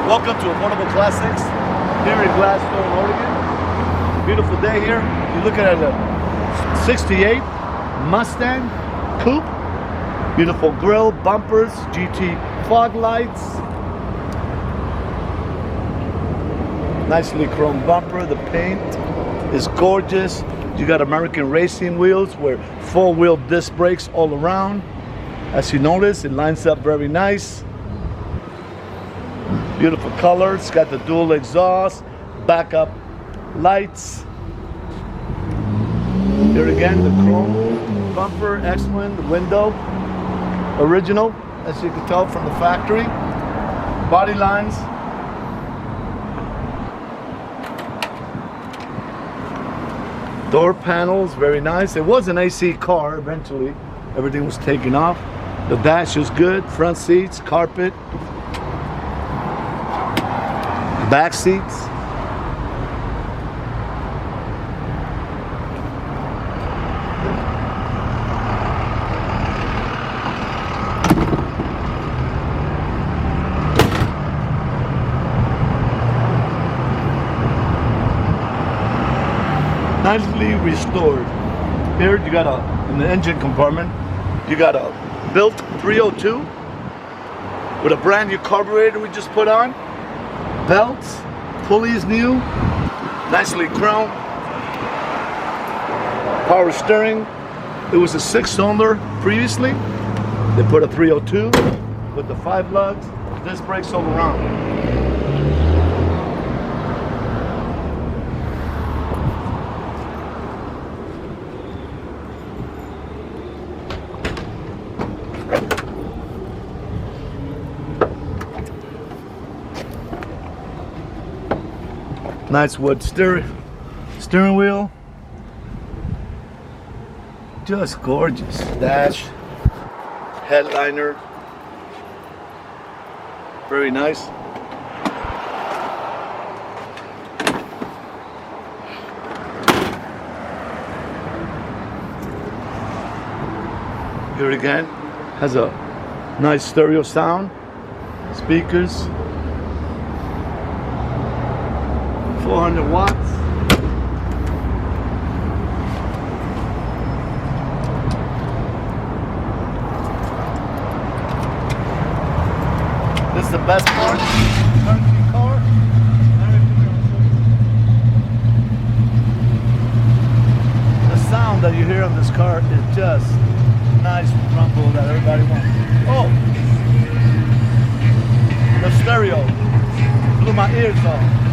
Welcome to Affordable Classics here in Gladstone, Oregon. Beautiful day here. You're looking at a 68 Mustang Coupe. Beautiful grille, bumpers, GT fog lights. Nicely chromed bumper. The paint is gorgeous. You got American racing wheels with four-wheel disc brakes all around. As you notice, it lines up very nice. Beautiful colors. It's got the dual exhaust, backup lights. Here again, the chrome bumper, excellent. The window, original, as you can tell from the factory. Body lines. Door panels, very nice. It was an AC car eventually. Everything was taken off. The dash is good. Front seats, carpet. Back seats. Nicely restored. Here you got in the engine compartment, you got a built 302 with a brand new carburetor we just put on. Belts, pulleys new, nicely chromed. Power steering. It was a 6-cylinder previously. They put a 302 with the 5 lugs, disc brakes all around. Nice wood steering wheel. Just gorgeous. Dash, headliner. Very nice. Here again, has a nice stereo sound. Speakers. 400 watts. This is the best part. Turnkey car. The sound that you hear on this car is just nice rumble that everybody wants. Oh, the stereo blew my ears off.